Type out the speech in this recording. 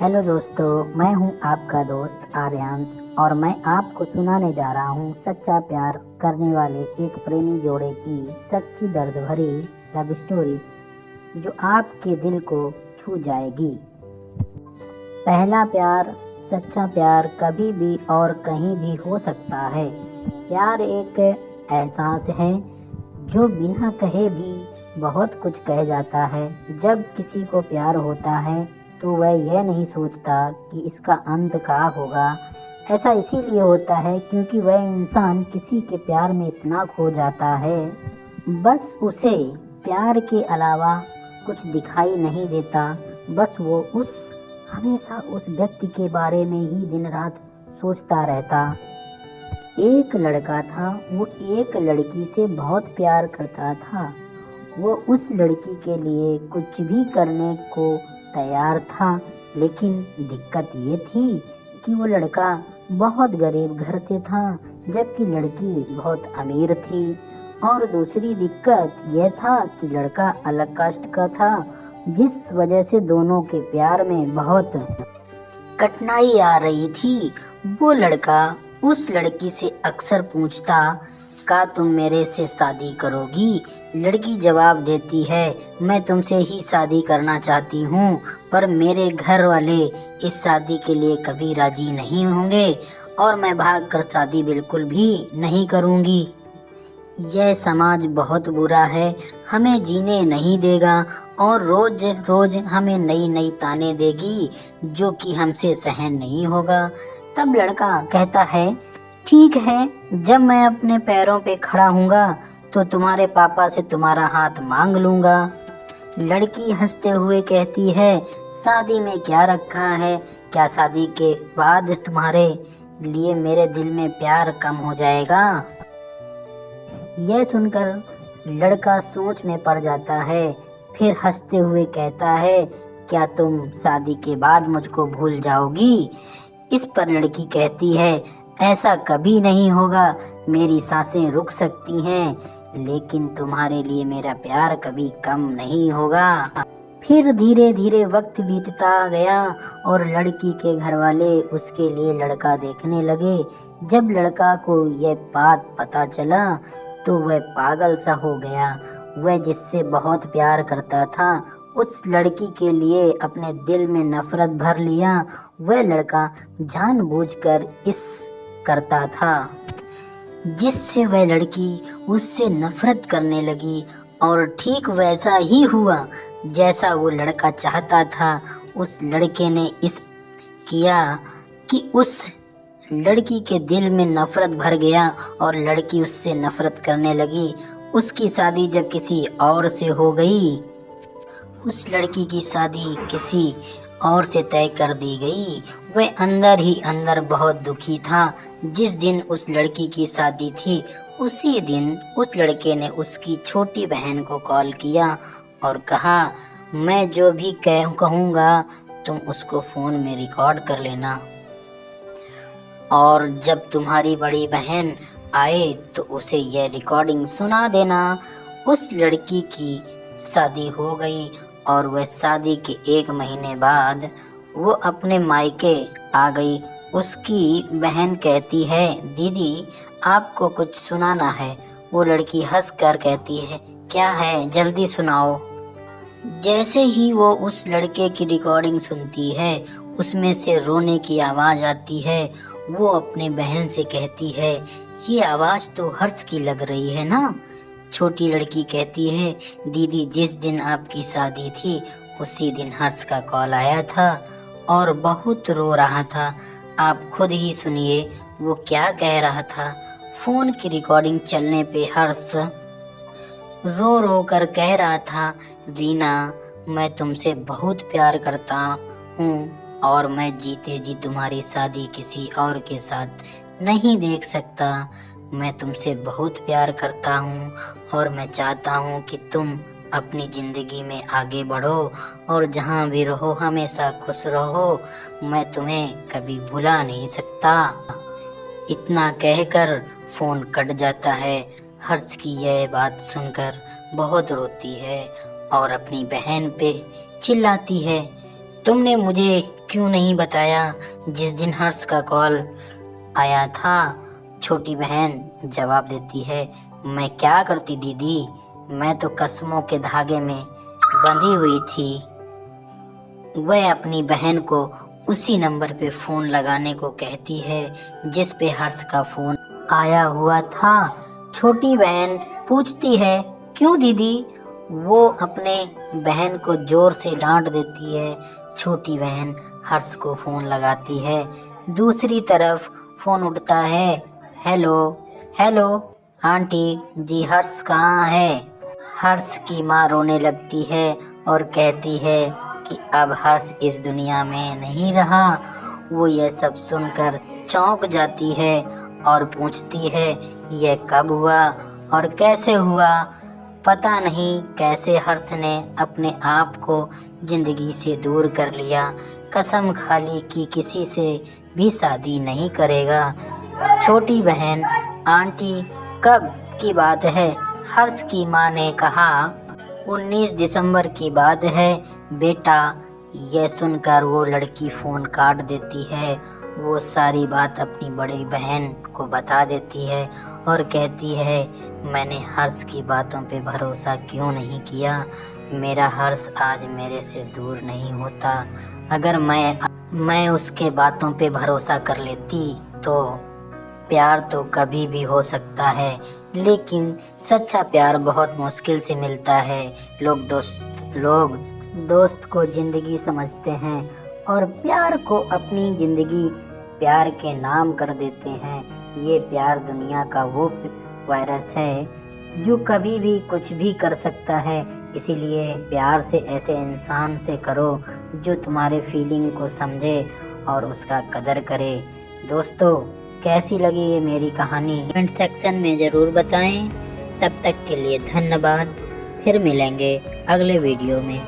Hello दोस्तों, मैं हूं आपका दोस्त आर्यांश और मैं आपको सुनाने जा रहा हूं सच्चा प्यार करने वाले एक प्रेमी जोड़े की सच्ची दर्द भरी लव स्टोरी जो आपके दिल को छू जाएगी। पहला प्यार, सच्चा प्यार कभी भी और कहीं भी हो सकता है। प्यार एक एहसास है जो बिना कहे भी बहुत कुछ कह जाता है। जब किसी को प्यार होता है तो वह यह नहीं सोचता कि इसका अंत क्या होगा। ऐसा इसीलिए होता है क्योंकि वह इंसान किसी के प्यार में इतना खो जाता है, बस उसे प्यार के अलावा कुछ दिखाई नहीं देता। बस वो हमेशा उस व्यक्ति के बारे में ही दिन रात सोचता रहता। एक लड़का था, वो एक लड़की से बहुत प्यार करता था। वो उस लड़की के लिए कुछ भी करने को तैयार था, लेकिन दिक्कत ये थी कि वो लड़का बहुत गरीब घर से था जबकि लड़की बहुत अमीर थी। और दूसरी दिक्कत यह था कि लड़का अलग कास्ट का था, जिस वजह से दोनों के प्यार में बहुत कठिनाई आ रही थी। वो लड़का उस लड़की से अक्सर पूछता, का तुम मेरे से शादी करोगी? लड़की जवाब देती है, मैं तुमसे ही शादी करना चाहती हूँ, पर मेरे घर वाले इस शादी के लिए कभी राजी नहीं होंगे और मैं भागकर शादी बिल्कुल भी नहीं करूँगी। यह समाज बहुत बुरा है, हमें जीने नहीं देगा और रोज रोज हमें नई नई ताने देगी जो कि हमसे सहन नहीं होगा। तब लड़का कहता है, ठीक है, जब मैं अपने पैरों पे खड़ा हूँगा तो तुम्हारे पापा से तुम्हारा हाथ मांग लूँगा। लड़की हंसते हुए कहती है, शादी में क्या रखा है? क्या शादी के बाद तुम्हारे लिए मेरे दिल में प्यार कम हो जाएगा? यह सुनकर लड़का सोच में पड़ जाता है, फिर हंसते हुए कहता है, क्या तुम शादी के बाद मुझको भूल जाओगी? इस पर लड़की कहती है, ऐसा कभी नहीं होगा, मेरी सांसें रुक सकती हैं लेकिन तुम्हारे लिए मेरा प्यार कभी कम नहीं होगा। फिर धीरे धीरे वक्त बीतता गया और लड़की के घर वाले उसके लिए लड़का देखने लगे। जब लड़का को यह बात पता चला तो वह पागल सा हो गया। वह जिससे बहुत प्यार करता था, उस लड़की के लिए अपने दिल में नफरत भर लिया। वह लड़का जानबूझकर इस करता था जिससे वह लड़की उससे नफरत करने लगी और ठीक वैसा ही हुआ जैसा वो लड़का चाहता था। उस लड़के ने इस किया कि उस लड़की के दिल में नफरत भर गया और लड़की उससे नफरत करने लगी। उसकी शादी जब किसी और से हो गई, उस लड़की की शादी किसी और से तय कर दी गई। वह अंदर ही अंदर बहुत दुखी था। जिस दिन उस लड़की की शादी थी, उसी दिन उस लड़के ने उसकी छोटी बहन को कॉल किया और कहा, मैं जो भी कहूँगा तुम उसको फ़ोन में रिकॉर्ड कर लेना और जब तुम्हारी बड़ी बहन आए तो उसे यह रिकॉर्डिंग सुना देना। उस लड़की की शादी हो गई और वह शादी के 1 महीने बाद वो अपने मायके आ गई। उसकी बहन कहती है, दीदी आपको कुछ सुनाना है। वो लड़की हंसकर कहती है, क्या है, जल्दी सुनाओ। जैसे ही वो उस लड़के की रिकॉर्डिंग सुनती है, उसमें से रोने की आवाज़ आती है। वो अपने बहन से कहती है, ये आवाज़ तो हर्ष की लग रही है ना? छोटी लड़की कहती है, दीदी जिस दिन आपकी शादी थी उसी दिन हर्ष का कॉल आया था और बहुत रो रहा था। आप खुद ही सुनिए वो क्या कह रहा था। फ़ोन की रिकॉर्डिंग चलने पे हर्ष रो रो कर कह रहा था, रीना मैं तुमसे बहुत प्यार करता हूँ और मैं जीते जी तुम्हारी शादी किसी और के साथ नहीं देख सकता। मैं तुमसे बहुत प्यार करता हूँ और मैं चाहता हूँ कि तुम अपनी ज़िंदगी में आगे बढ़ो और जहाँ भी रहो हमेशा खुश रहो। मैं तुम्हें कभी भुला नहीं सकता। इतना कहकर फ़ोन कट जाता है। हर्ष की यह बात सुनकर बहुत रोती है और अपनी बहन पे चिल्लाती है, तुमने मुझे क्यों नहीं बताया जिस दिन हर्ष का कॉल आया था। छोटी बहन जवाब देती है, मैं क्या करती दीदी, मैं तो कसमों के धागे में बंधी हुई थी। वह अपनी बहन को उसी नंबर पे फोन लगाने को कहती है जिस पे हर्ष का फोन आया हुआ था। छोटी बहन पूछती है, क्यों दीदी? वो अपने बहन को जोर से डांट देती है। छोटी बहन हर्ष को फोन लगाती है। दूसरी तरफ फोन उठता है। हेलो हेलो आंटी जी, हर्ष कहाँ है? हर्ष की माँ रोने लगती है और कहती है कि अब हर्ष इस दुनिया में नहीं रहा। वो यह सब सुनकर चौंक जाती है और पूछती है, यह कब हुआ और कैसे हुआ? पता नहीं कैसे हर्ष ने अपने आप को जिंदगी से दूर कर लिया। कसम खा ली कि किसी से भी शादी नहीं करेगा। छोटी बहन, आंटी कब की बात है? हर्ष की माँ ने कहा, 19 दिसंबर की बात है बेटा। यह सुनकर वो लड़की फ़ोन काट देती है। वो सारी बात अपनी बड़ी बहन को बता देती है और कहती है, मैंने हर्ष की बातों पे भरोसा क्यों नहीं किया। मेरा हर्ष आज मेरे से दूर नहीं होता। अगर मैं उसके बातों पे भरोसा कर लेती तो प्यार तो कभी भी हो सकता है, लेकिन सच्चा प्यार बहुत मुश्किल से मिलता है। लोग दोस्त को जिंदगी समझते हैं और प्यार को अपनी जिंदगी प्यार के नाम कर देते हैं। ये प्यार दुनिया का वो वायरस है जो कभी भी कुछ भी कर सकता है। इसीलिए प्यार से ऐसे इंसान से करो जो तुम्हारे फीलिंग को समझे और उसका कदर करे। दोस्तों, कैसी लगी ये मेरी कहानी कमेंट सेक्शन में ज़रूर बताएं। तब तक के लिए धन्यवाद। फिर मिलेंगे अगले वीडियो में।